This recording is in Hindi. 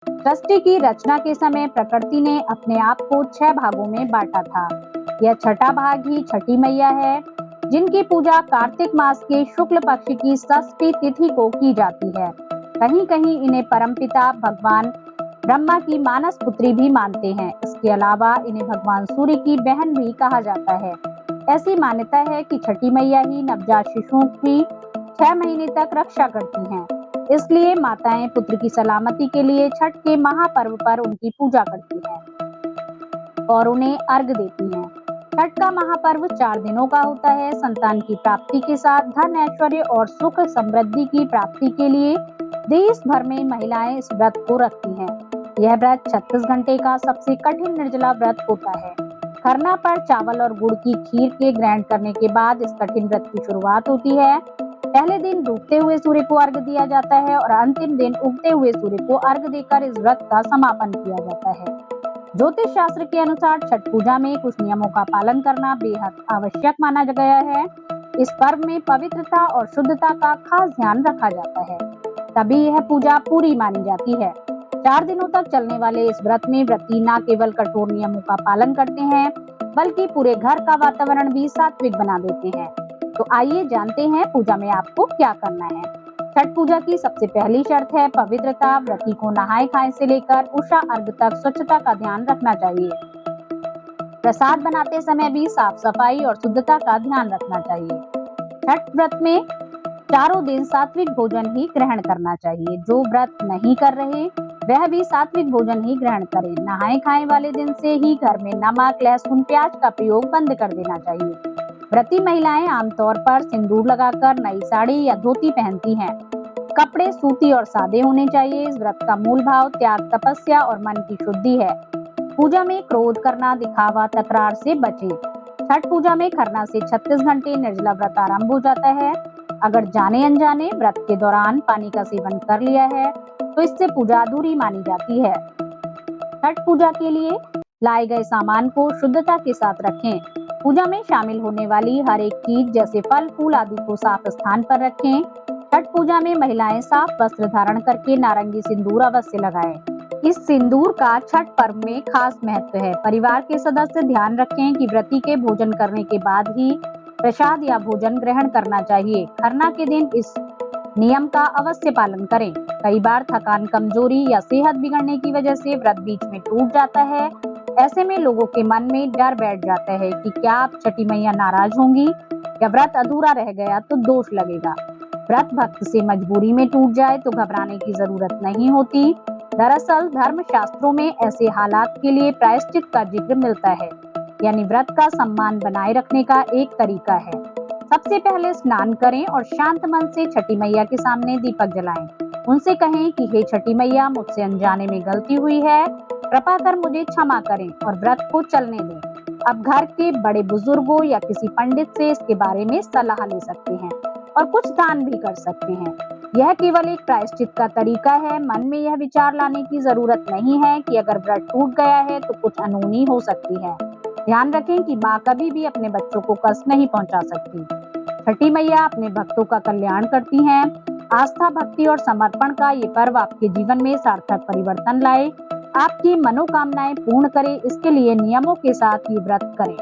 सृष्टि की रचना के समय प्रकृति ने अपने आप को 6 भागों में बांटा था। यह छठा भाग ही छठी मैया है, जिनकी पूजा कार्तिक मास के शुक्ल पक्ष की षष्ठी तिथि को की जाती है। कहीं कहीं इन्हें परमपिता भगवान ब्रह्मा की मानस पुत्री भी मानते हैं। इसके अलावा इन्हें भगवान सूर्य की बहन भी कहा जाता है। ऐसी मान्यता है कि छठी मैया ही नवजात शिशुओं की 6 महीने तक रक्षा करती हैं। इसलिए माताएं पुत्र की सलामती के लिए छठ के महापर्व पर उनकी पूजा करती हैं और उन्हें अर्घ देती हैं। छठ का महापर्व 4 दिनों का होता है। संतान की प्राप्ति के साथ धन ऐश्वर्य और सुख समृद्धि की प्राप्ति के लिए देश भर में महिलाएं इस व्रत को रखती हैं। यह व्रत 36 घंटे का सबसे कठिन निर्जला व्रत होता है। खरना पर चावल और गुड़ की खीर के ग्रहण करने के बाद इस कठिन व्रत की शुरुआत होती है। पहले दिन डूबते हुए सूर्य को अर्घ दिया जाता है और अंतिम दिन उगते हुए सूर्य को अर्घ देकर इस व्रत का समापन किया जाता है। ज्योतिष शास्त्र के अनुसार छठ पूजा में कुछ नियमों का पालन करना बेहद आवश्यक माना गया है। इस पर्व में पवित्रता और शुद्धता का खास ध्यान रखा जाता है, तभी यह पूजा पूरी मानी जाती है। 4 दिनों तक चलने वाले इस व्रत में व्रती न केवल कठोर नियमों का पालन करते हैं, बल्कि पूरे घर का वातावरण भी सात्विक बना देते हैं। तो आइए जानते हैं पूजा में आपको क्या करना है। छठ पूजा की सबसे पहली शर्त है पवित्रता। व्रती को नहाए खाए से लेकर उषा अर्घ तक स्वच्छता का ध्यान रखना चाहिए। प्रसाद बनाते समय भी साफ सफाई और शुद्धता का ध्यान रखना चाहिए। छठ व्रत में चारों दिन सात्विक भोजन ही ग्रहण करना चाहिए। जो व्रत नहीं कर रहे वह भी सात्विक भोजन ही ग्रहण करें। नहाए खाए वाले दिन से ही घर में नमक, लहसुन, प्याज का प्रयोग बंद कर देना चाहिए। व्रती महिलाएं आमतौर पर सिंदूर लगाकर नई साड़ी या धोती पहनती हैं। कपड़े सूती और सादे होने चाहिए। इस व्रत का मूल भाव त्याग, तपस्या और मन की शुद्धि है। पूजा में क्रोध करना, दिखावा, तकरार से बचें। छठ पूजा में खरना से 36 घंटे निर्जला व्रत आरंभ हो जाता है। अगर जाने अनजाने व्रत के दौरान पानी का सेवन कर लिया है तो इससे पूजा अधूरी मानी जाती है। छठ पूजा के लिए लाए गए सामान को शुद्धता के साथ रखें। पूजा में शामिल होने वाली हर एक चीज जैसे फल, फूल आदि को साफ स्थान पर रखें। छठ पूजा में महिलाएं साफ वस्त्र धारण करके नारंगी सिंदूर अवश्य लगाएं। इस सिंदूर का छठ पर्व में खास महत्व है। परिवार के सदस्य ध्यान रखें कि व्रती के भोजन करने के बाद ही प्रसाद या भोजन ग्रहण करना चाहिए। खरना के दिन इस नियम का अवश्य पालन करें। कई बार थकान, कमजोरी या सेहत बिगड़ने की वजह से व्रत बीच में टूट जाता है। ऐसे में लोगों के मन में डर बैठ जाता है कि क्या अब छठी मैया नाराज होंगी या व्रत अधूरा रह गया तो दोष लगेगा। व्रत भक्त से मजबूरी में टूट जाए तो घबराने की जरूरत नहीं होती। दरअसल धर्म शास्त्रों में ऐसे हालात के लिए प्रायश्चित का जिक्र मिलता है, यानी व्रत का सम्मान बनाए रखने का एक तरीका है। सबसे पहले स्नान करें और शांत मन से छठी मैया के सामने दीपक जलाएं। उनसे कहें कि हे छठी मैया, मुझसे अनजाने में गलती हुई है, कृपा कर मुझे क्षमा करें और व्रत को चलने दें। अब घर के बड़े बुजुर्गों या किसी पंडित से इसके बारे में सलाह ले सकते हैं और कुछ दान भी कर सकते हैं। यह केवल एक प्रायश्चित का तरीका है। मन में यह विचार लाने की जरूरत नहीं है कि अगर व्रत टूट गया है तो कुछ अनहोनी हो सकती है। ध्यान रखें कि माँ कभी भी अपने बच्चों को कष्ट नहीं पहुंचा सकती। छठी मैया अपने भक्तों का कल्याण करती हैं। आस्था, भक्ति और समर्पण का ये पर्व आपके जीवन में सार्थक परिवर्तन लाए, आपकी मनोकामनाएं पूर्ण करे। इसके लिए नियमों के साथ ये व्रत करें।